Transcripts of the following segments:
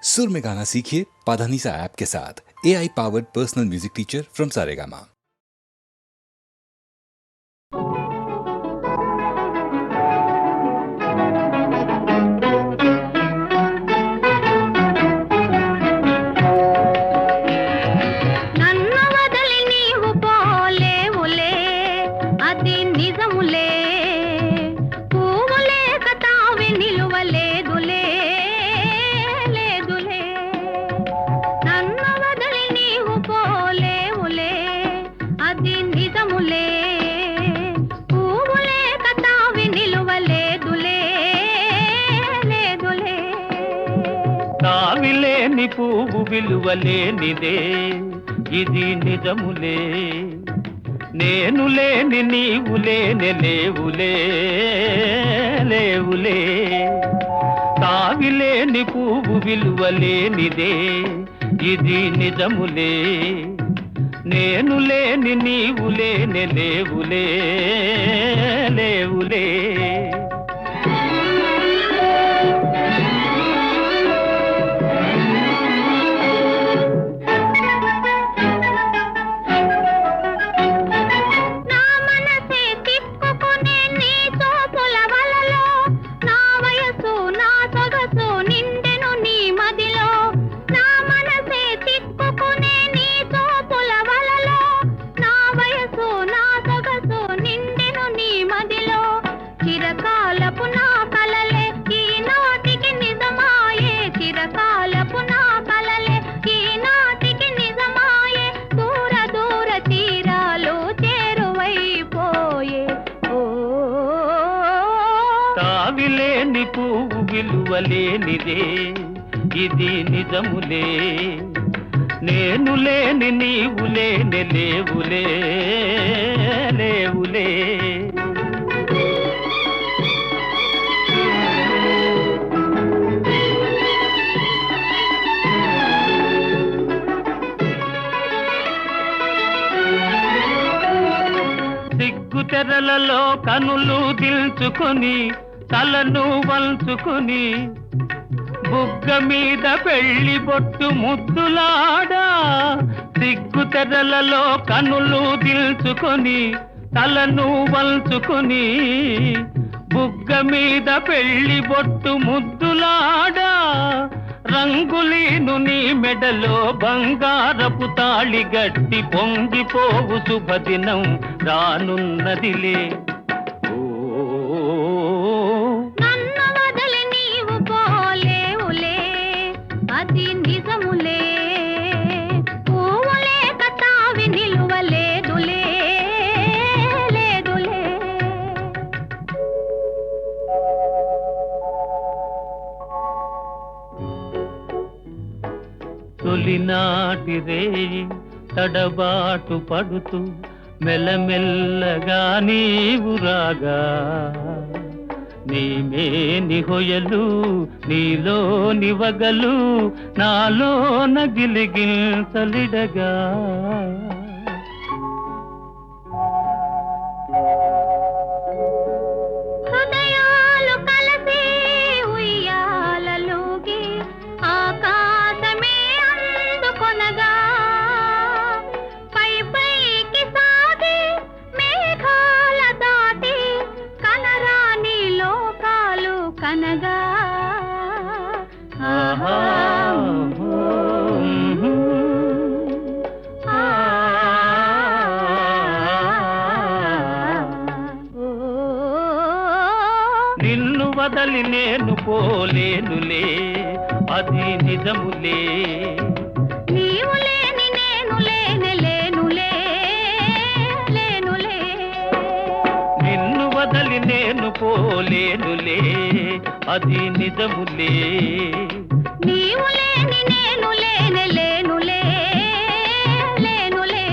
सुर में गाना सीखिए पाधानीसा ऐप के साथ। AI powered personal music teacher from Saregama. తావిలేని పువ్వు విలువలేనిదే ఇది నిజములే, నేను లేని నీవు లేని లేవులే లేవులే. తావిలేని పువ్వు విలువలేనిదే ఇది నిజములే, నేను లేని నీవు లేని లేవులే లేవులే. తావిలేని పువ్వు విలువలేనిదే ఇది నిజములే, నేను లేని నీవు లేని లేవులే లేవులే. సిగ్గు తెరలలో కనులు దిల్చుకొని తలను వంచుకొని బుగ్గ మీద పెళ్లి బొట్టు ముద్దులాడా. సిగ్గు తెరలలో కనులు దిల్చుకొని తలను వంచుకొని బుగ్గ మీద పెళ్లి బొట్టు ముద్దులాడా. రంగులీను నీ మెడలో బంగారపు తాళి గట్టి పొంగిపోవు శుభదినం రానున్నదిలే. తొలినాటి రేయి తడబాటు పడుతూ మెల్లమెల్లగా నీవు రాగా, నీమేని హొయలు నీలోని వగలు నాలోన గిలిగించలిడగా. నిన్ను వదలి నేను పోలేనులే అది నిజములే, నీవు లేని నేను లేని లేనులే లేనులే. నిన్ను వదలి నేను పోలేనులే అది నిజములే, నీవు లేని నేను లేని లేనులే లేనులే.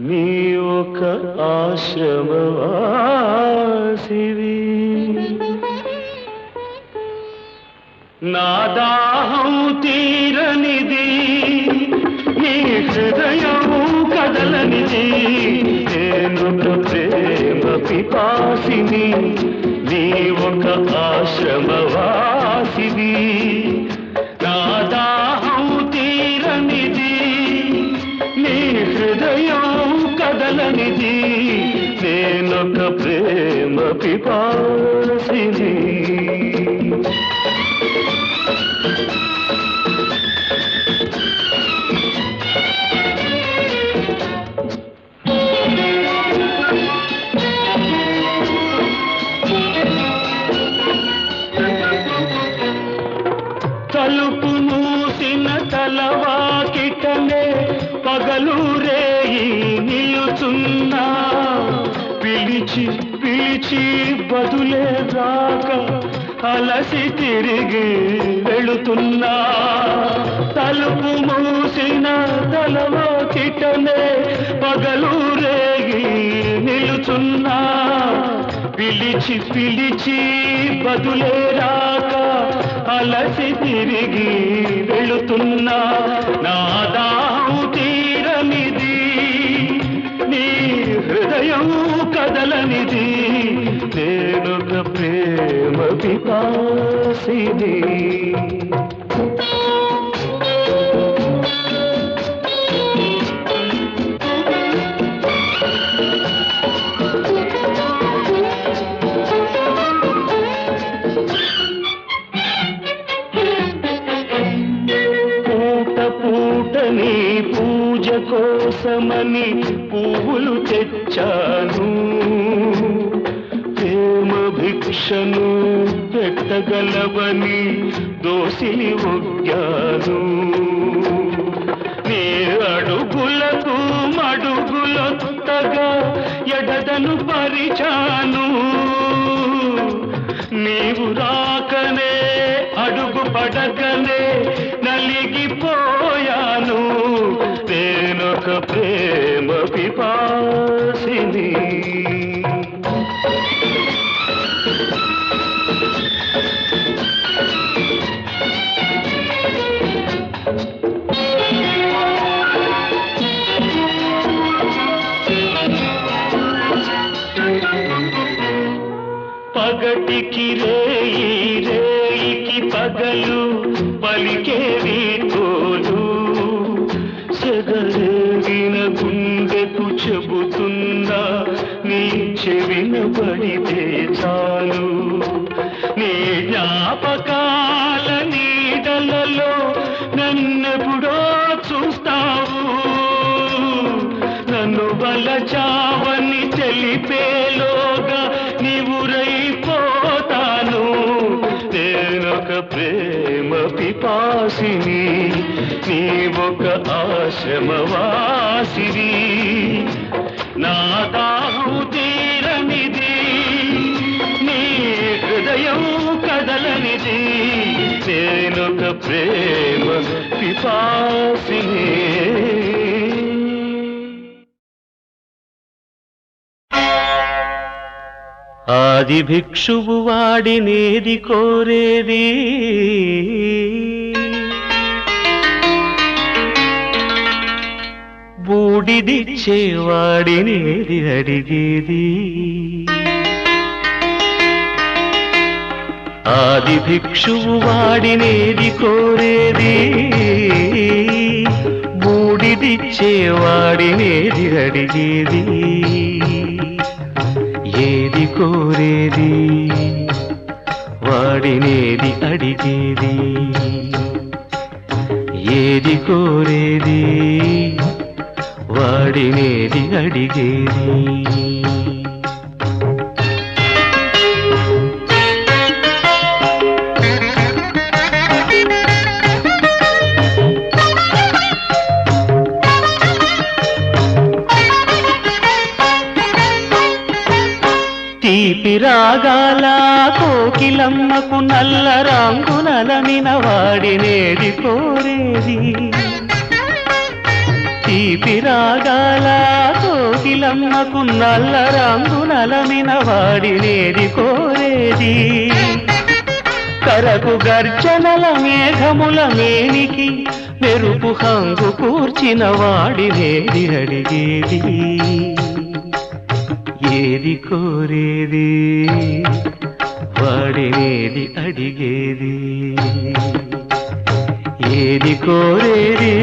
నీ ఒక ఆశ్రమవాసివి నా దాహం తీరనిది నీ హృదయము కదలనిది నేనొక ప్రేమ పిపాసిని నీ ఒక ఆశ్రమవాసివి నా దాహం తీరనిది నీ హృదయం కదలనిది నేనొక ప్రేమ పిపాసిని తలుపు మూసిన తలవాకిటనే పగలు రేయి నిలుచున్నా పిలిచి పిలిచి బదులే రాక అలసి తిరిగి వెళుతున్నా తలుపు మూసిన తలవాకిటనే పగలు రేయి నిలుచున్నా పిలిచి పిలిచి బదులే రాక అలసి తిరిగి వెళుతున్నా నా దాహం తీరనిది నీ హృదయం కదలనిది నేనొక ప్రేమ పిపాసిని పూటని పూజ కోసమని పువ్వులు తెచ్చాను ప్రేమ భిక్షను పెట్టగలవని దోసిలి ఒగ్గాను నీ అడుగులకు మడుగులొత్తగా ఎడదను పరిచాను నీవు రాకనే అడుగు పడకనే నలిగిపోయాను నేనొక ప్రేమ పిపాసిని పగటికి రేయి రేయికి పగలు పలికేవి తోలు సెగరేగిన గుండెకు చెబుతున్నా నీ చెవిన పడితే చాలు నీ జ్ఞాపకాల నీడలలో నన్నెప్పుడో చూస్తావు నన్ను వలచావని తెలిపేలోగా నీవురైపోతాను నేనొక ప్రేమ పిపాసిని నీ ఒక ఆశ్రమవాసివి నా దాహం తీరనిది నీ హృదయం కదలనిది నేనొక ప్రేమ పిపాసిని ఆది భిక్షువు వాడినేది కోరేది బూడిదిచ్చేవాడినేది అడిగేది ఆది భిక్షువు వాడినేది కోరేది బూడిదిచ్చేవాడినేది అడిగేది ఏది కోరేది వాడినేది అడిగేది ఏది కోరేది వాడినేది అడిగేది తీపి రాగాల కోకిలమ్మకు నల్ల రంగునలనిన వాడినేది కోరేది తీపి రాగాల కోకిలమ్మకు నల్ల రంగు నలమిన వాడినేది కోరేది కరకు గర్జనల మేఘముల మేనికి మెరుపు హంగు కూర్చిన వాడినేది అడిగేది ఏది కోరేది వాడినేది అడిగేది ఏది కోరేది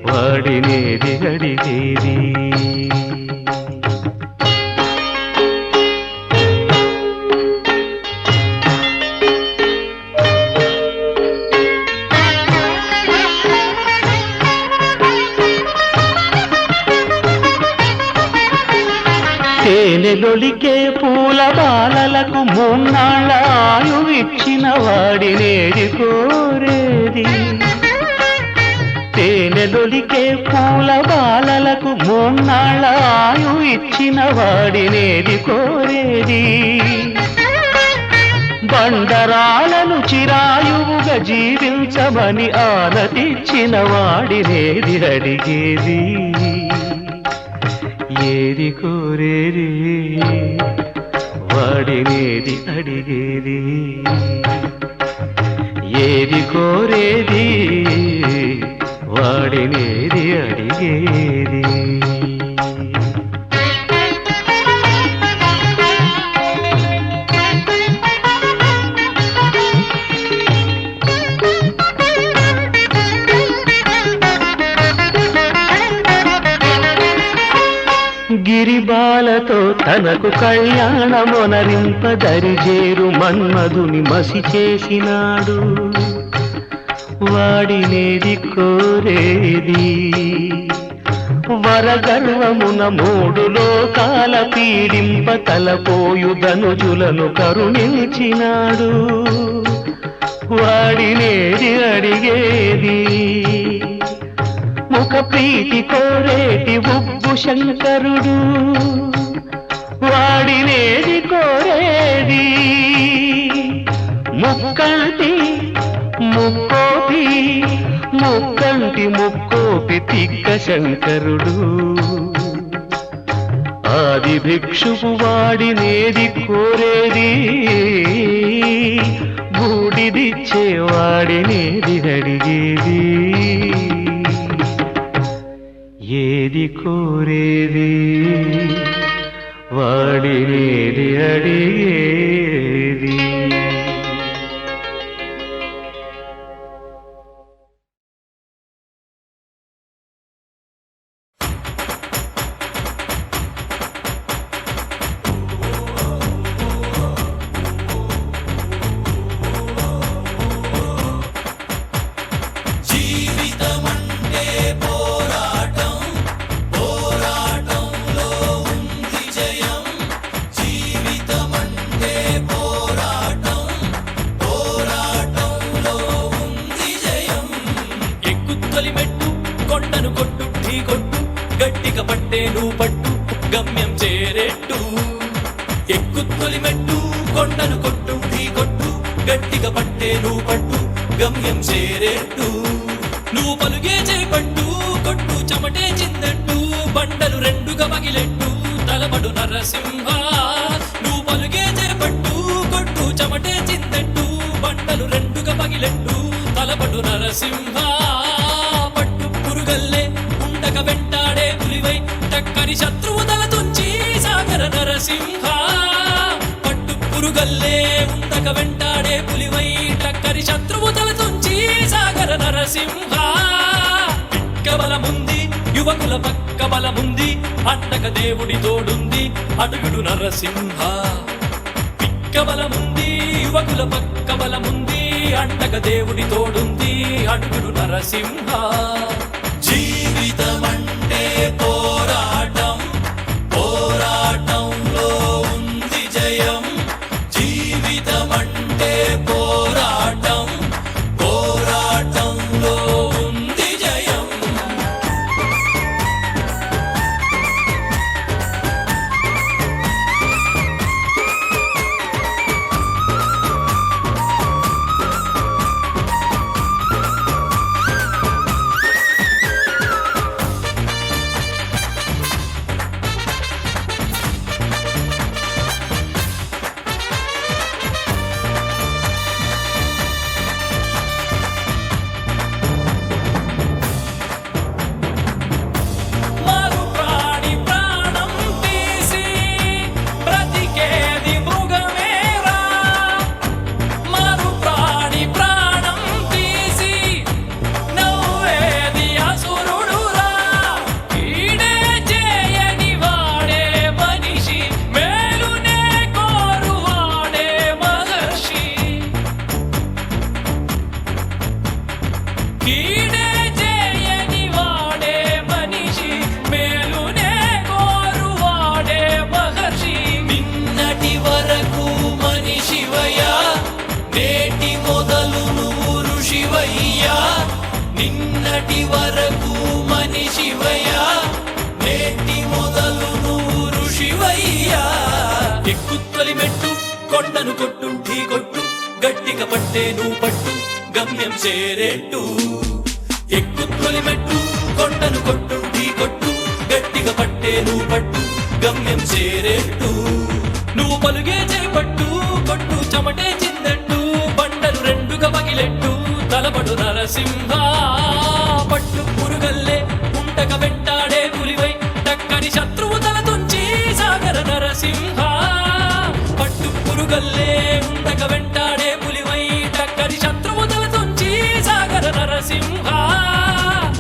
వాడినేది అడిగేది తేనెలొలికే పూల బాలలకు మూన్నాళ్ళ ఆయువిచ్చిన వాడినేది కోరేది తేనెలొలికే పూల బాలలకు మూన్నాళ్ళ ఆయువిచ్చిన వాడినేది కోరేది బండరాలను చిరాయువుగా జీవించమని ఆనతిచ్చిన వాడినేది అడిగేది ఏది కోరేది వాడినేది అడిగేది ఏది కోరేది వాడినేది అడిగేది గిరిబాలతో తనకు కళ్యాణమొనరింపదరిజేరు మన్మధుని మసి చేసినాడు వాడినేది కోరేది వరగర్వమున మూడు లోకాల పీడింప తలపోయు ధనుజులను కరుణించినాడు వాడినేది అడిగేది ముఖ ప్రీతి కోరేటి ఉబ్బు శంకరుడు వాడినేది కోరేది ముక్కంటి ముక్కోపి ముక్కంటి ముక్కోపి తిక్క శంకరుడు ఆది భిక్షువు వాడినేది కోరేది బూడిదిచ్చే వాడినేది అడిగేది ఏది కోరేది వాడినేది అడిగేది గమ్యం చేరేట్టు ఎక్కుత్తొలి మెట్టు కొండను కొట్టు ఢీ కొట్టు గట్టిగా పట్టే నువ్వు పట్టు గమ్యం చేరేట్టు నువ్వు పలుగే చేపట్టు కొట్టు చెమటే చిందట్టు బండలు రెండుగా పగిలెట్టు తలబడు నరసింహ నువ్వు పలుగే చేపట్టు కొట్టు చెమటే చిందట్టు బండలు రెండుగా పగిలెట్టు తలబడు నరసింహ పట్టు పురుగల్లే ఉండక వెంటాడే పులివై టక్కరి శత్రువు తల తుంచి సాగర నరసింహ పట్టు పురుగల్లే ఉండక వెంటాడే పులివై టక్కరి శత్రువు తల తుంచి సాగర నరసింహ పిక్క బలముంది యువకుల పక్క బలముంది అండక దేవుడి తోడుంది అడుగుడు నరసింహ పిక్క బలముంది యువకుల పక్క బలముంది అండక దేవుడి తోడుంది అడుగుడు నరసింహ జీవితమంటే పోరాటం పోరాటంలో ఉంది జయం జీవితమంటే పోరాటం పోరాటంలో ఉంది జయం శివయ్యా నేటి మొదలు నువ్వు ఋషివయ్యా ఎక్కుత్తొలి మెట్టు కొండను కొట్టు ఢీ కొట్టు గట్టిగా పట్టే నువ్వు పట్టు గమ్యం చేరేట్టు ఎక్కుత్తొలి మెట్టు కొండను కొట్టు ఢీ కొట్టు గట్టిగా పట్టే నువ్వు పట్టు గమ్యం చేరేట్టు నువ్వు పలుగే చేపట్టు కొట్టు చెమటే చిందట్టు బండలు రెండుగా పగిలెట్టు తలపడు నరసింహ పట్టు పురుగల్లే ఉంటక వెంటాడే పులివై టక్కని శత్రువు తల తుంచి సాగర నరసింహ పట్టు పురుగల్లే ఉంటక వెంటాడే పులివై టక్కని శత్రువు తల తుంచి సాగర నరసింహ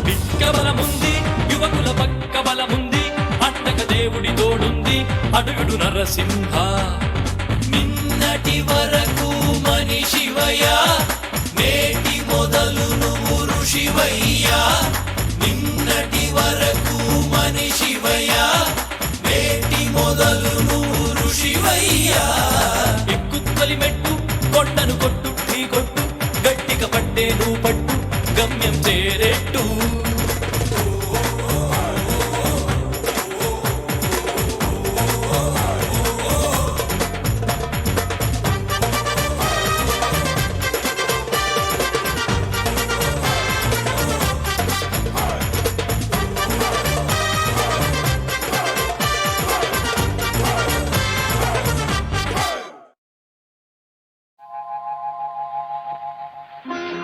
పిక్క బలముంది యువకుల పక్క బలముంది అండక దేవుడి తోడుంది అడుగుడు నరసింహ నిన్నటి వరకు మనిషివయ్యా నేటి మొదలు నువ్వు ఋషివయ్యా నిన్నటి వరకు మనిషివయ్యా నేటి మొదలు నువ్వు ఋషివయ్యా ఎక్కుత్తలి మెట్టు కొండను కొట్టు ఢీ కొట్టు గట్టిగా పట్టే నువ్వు పట్టు గమ్యం చేరేట్టు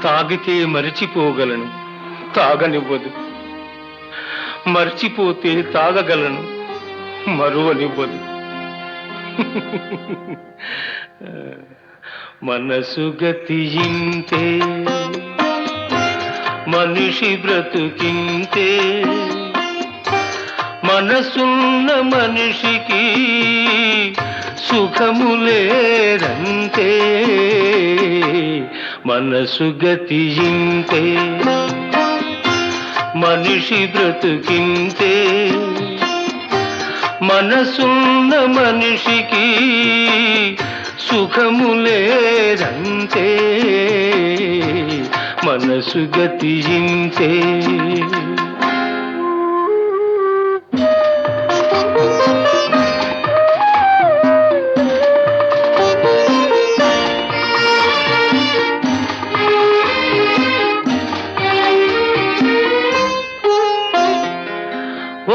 తాగితే మరిచిపోగలను తాగనివ్వదు మర్చిపోతే తాగగలను మరువనివ్వదు మనసు గతియింతే మనిషి బ్రతుకింతే మనసున్న మనిషికి సుఖము లేదంతే మనసు గతియింతే మనిషి బ్రతుకింతే మనసున్న మనిషికి సుఖము లేదంతే మనసు గతియింతే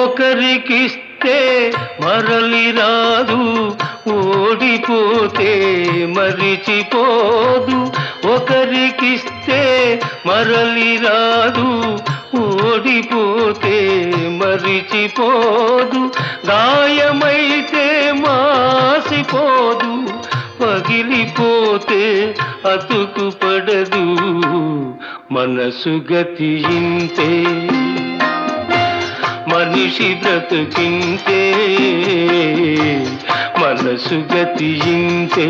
ఒకరికిస్తే మరలి రాదు ఓడిపోతే మరిచిపోదు ఒకరికిస్తే మరలి రాదు ఓడిపోతే మరిచిపోదు గాయమైతే మాసిపోదు పగిలిపోతే అతుకు పడదు మనసు గతియింతే మనిషి బ్రతుకింతే మనసు గతియింతే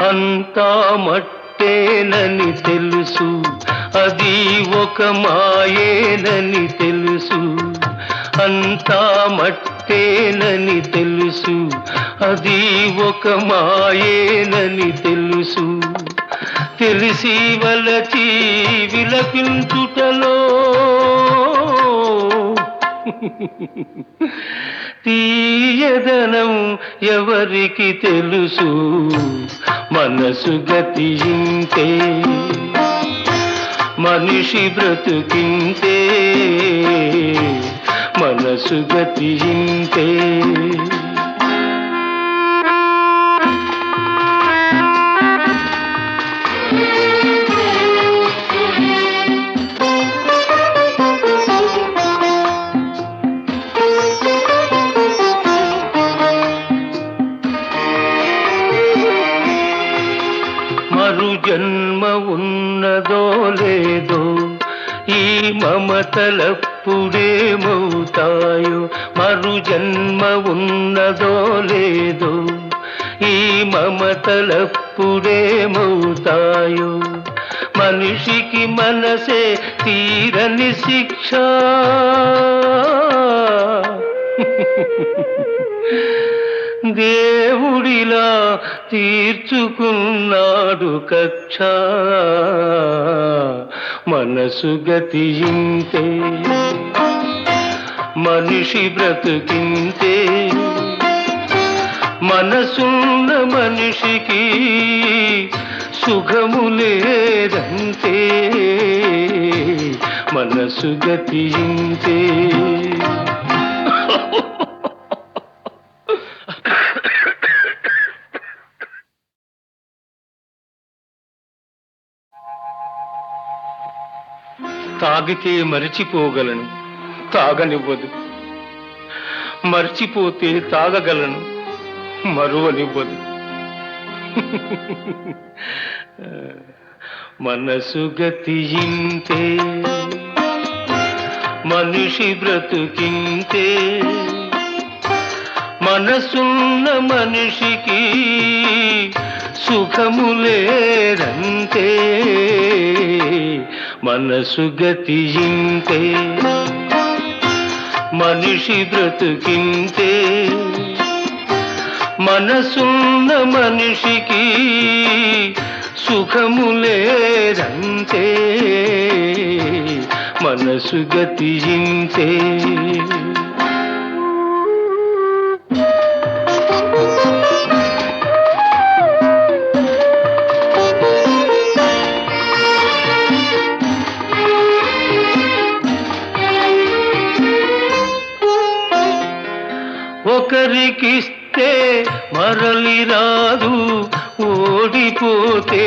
అంతా మట్టేనని తెలుసు అది ఒక మాయేనని తెలుసు అంతా మట్టేనని తెలుసు అది ఒక మాయేనని తెలుసు తెలిసి వలచి విలపించుటలో తీయదనం ఎవరికి తెలుసు మనసు గతియింతే మనిషి బ్రతుకింతే మనసు గతియింతే మరు జన్మ ఉన్నదో లేదో ఈ మమతలప్పుడేమవుతాయో మరు జన్మ ఉన్నదో లేదో ఈ మమతలప్పుడేమవుతాయో మనిషికి మనసే తీరని శిక్ష. దేవుడిలా తీర్చుకున్నాడు కక్ష. మనసు గతి ఇంతే, మనిషి బ్రతుకింతే. మనసున్న మనిషికి సుఖము లేదంతే. మనసు గతి ఇంతే. తాగితే మరిచిపోగలను, తాగనివ్వదు. మర్చిపోతే తాగగలను, మరువనివ్వదు. మనసు గతి ఇంతే, మనిషి బ్రతుకింతే. మనసున్న మనిషికి సుఖము లేదంతే. మనసు గతి ఇంతే, మనిషి బ్రతుకింతే. మనసున్న మనిషికి సుఖము లేదంతే. మనసు గతి ఇంతే. ఒకరికిస్తే మరలి రాదు, ఓడిపోతే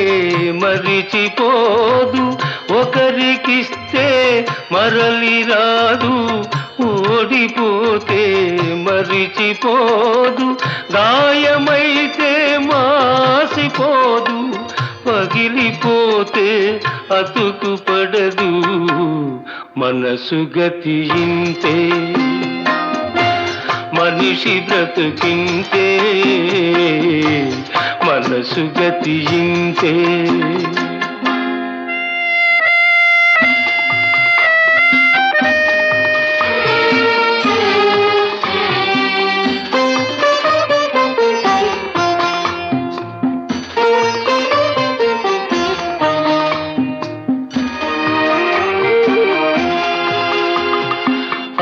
మరిచిపోదు. ఒకరికిస్తే మరలి రాదు, ఓడిపోతే మరిచిపోదు. గాయమైతే మాసిపోదు, పగిలిపోతే అతుకు పడదు. మనసు గతి ఇంతే, మనిషి బ్రతుకింతే. మనసు గతి ఇంతే.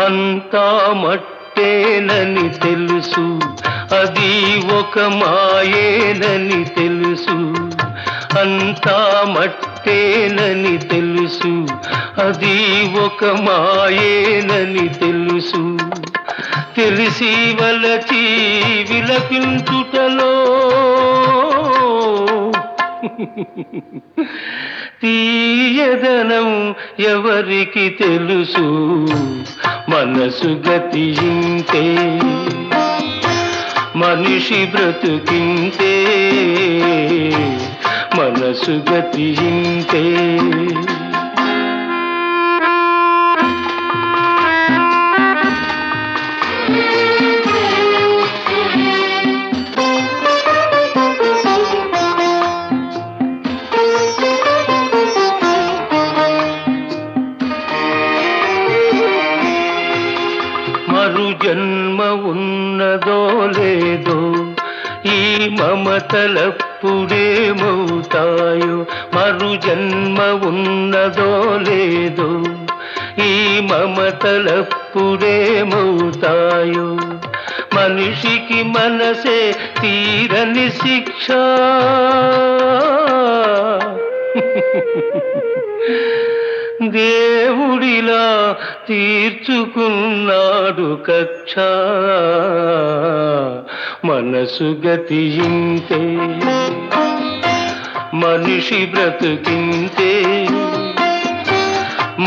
అంతా మట్టేనని తెలుసు, అది ఒక మాయేనని తెలుసు. అంతా మట్టేనని తెలుసు, అది ఒక మాయేనని తెలుసు. తెలిసి వలచి విలపించుటలో తీయదనం ఎవరికి తెలుసు. మనసు గతి ఇంతే, మనిషి బ్రతుకింతే. మనసు గతి ఇంతే. మరు జన్మ ఉన్నదో లేదో, ఈ మమతలప్పుడేమవుతాయో. మరు జన్మ ఉన్నదో లేదో, ఈ మమతలప్పుడేమవుతాయో. మనిషికి మనసే తీరని శిక్ష. దేవుడిలా తీర్చుకున్నాడు కక్ష. మనసు గతి ఇంతే, మనిషి బ్రతుకింతే.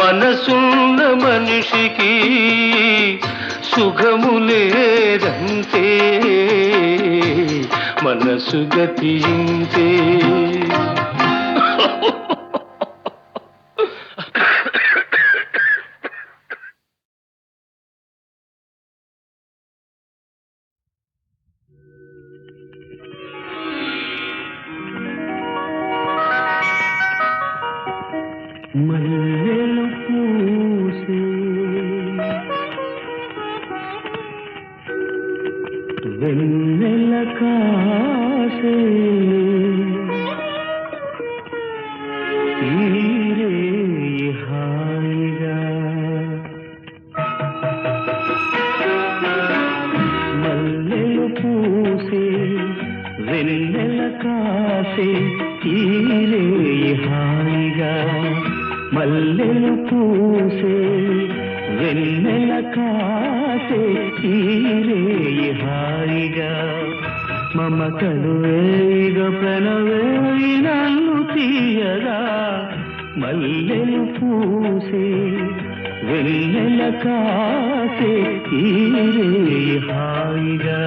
మనసున్న మనిషికి సుఖము లేదంతే. మనసు గతి ఇంతే. మల్లెలు పూసే వెన్నెల కాసే ఈరే హాయిగా మల్లెలు పూసే వెన్నెల కాసే ఈరే హాయిగా మల్లెలు పూసే వెన్నెల కాసే ఈరే హాయిగా మమతలు వేగ ప్రణవేయి నన్ను తీయగా మల్లెలు పూసే వెన్నెల కాసే ఈరే హాయిగా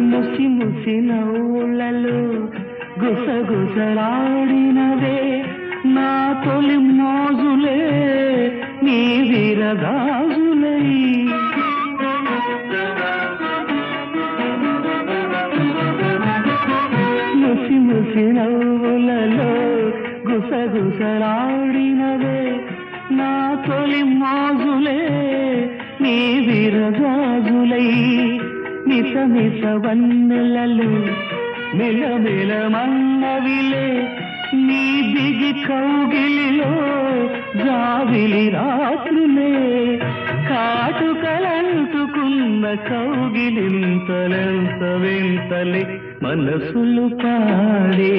ముసి ముసి నవ్వులలో గుసగుసలాడినవే నా తొలి మోజులే నీ విరగాజులై ముసి ముసి నవ్వులలో గుసగుసలాడినవే నా తొలి మోజులే నీ విరగాజులై మిస మిస వన్నెలలో మెలమెల మన్నవిలే నీ దిగి కౌగిలిలో జావిలి రాత్రులే కాటుకలంటుకున్న కౌగిలింతలెంత వింతలే మనసులు పాడే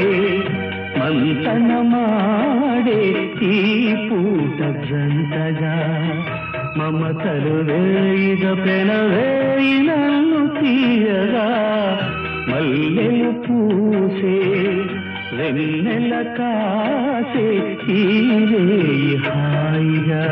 మంతనమాడే ఈ పూట జంటగా మమతలు వేయిగ పెనవేయి నన్ను తీయగా మల్లెలు పూసే వెన్నెల కాసే ఈరే హాయిగా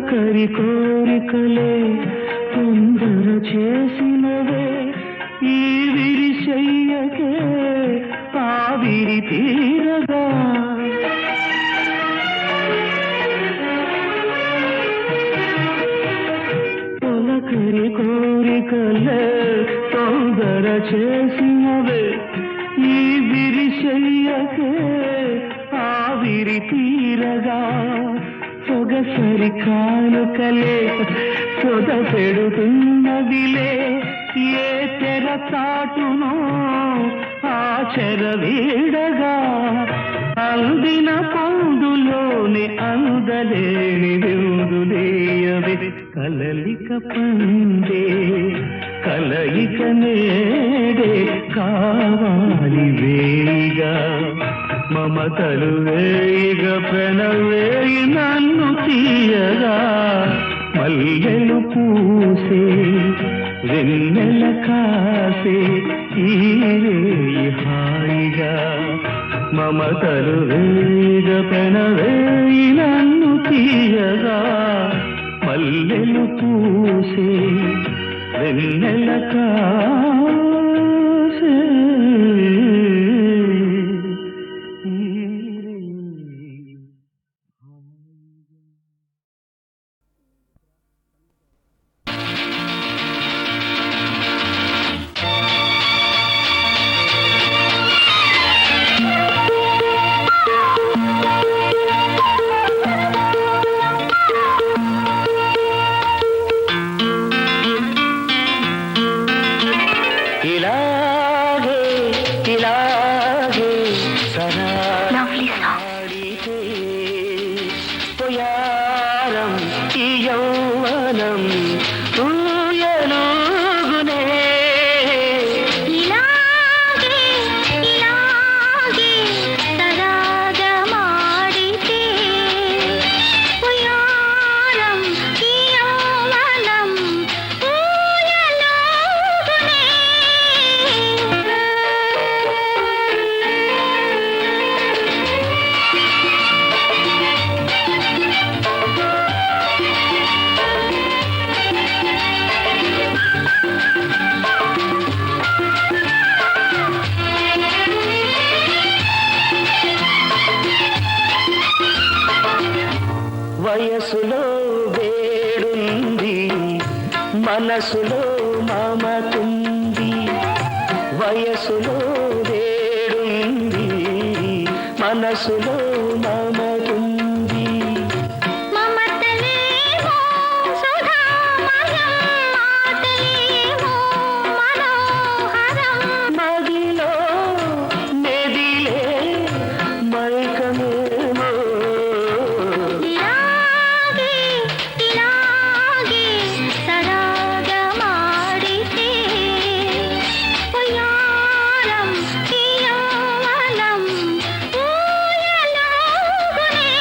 కరి కోరికలే తొందర చేసినవే ఈ విరిశయ్యకే ఆవిరి తీరగా తొలకరి కోరికలే తొందర చేసినవే ఈ విరిశయ్యకే ఆవిరి తీరగా సొగసరి కానుకలే సొద పెడుతున్నదిలే ఏ తెర చాటునో ఆ చెర వీడగా అందిన పందులోని అందలేని విందులేయవి కలలిక పండే కలయిక నేడే కావాలి వేగా మమతలు వేయిగ ప్రణవేయి నన్ను తీయగా మల్లెలు పూసే వెన్నెల కాసే ఈరే హాయిగా మమతలు వేయిగ ప్రణవేయి నన్ను తీయగా మల్లెలు పూసే వెన్నెల కాసే వయారం ఈ యౌవనం ఊయలుగునే ఇలాగే ఇలాగే సరాగమాడితే ఉయారం ఈ యౌవనం ఊయలుగునే వయసులో వేడుంది మనసులో మమతుంది వయసులో వేడుంది మనసులో మమతుంది మమతలేమో సుధామయం మాటలేమో మనోహరం మదిలో మెదిలే మైకమేమో ఇలాగే ఇలాగే సరాగమాడితే ఉయారం ఈ యౌవనం ఊయలుగునే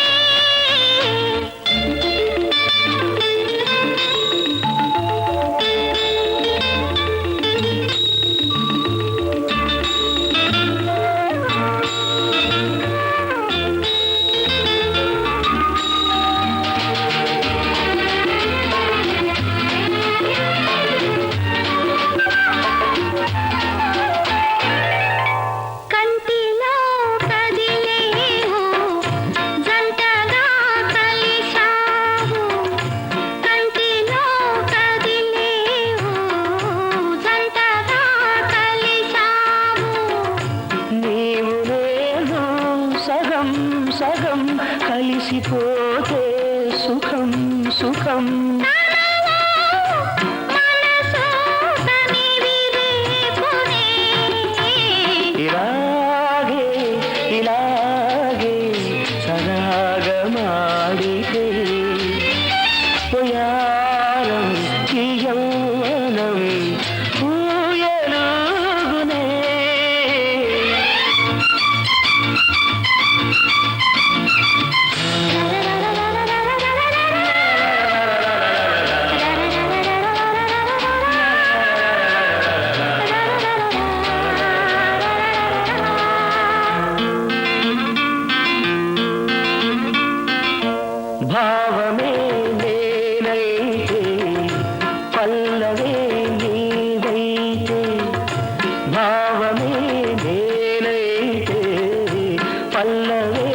కంటిలో కదిలేవు జంటగా కలిశావు కంటిలో కదిలేవు జంటగా కలిశావు నీవు నేను సగం సగం కలిసిపోతే సుఖం సుఖం మనసు కనివిరేపునే ఇలాగే ఇలాగే సరాగమాడితే పోయారం ఈ యౌవనం ఊయలుగునే భావమే నేనైతే పల్లవే నీవైతే భావమే నేనైతే పల్లవే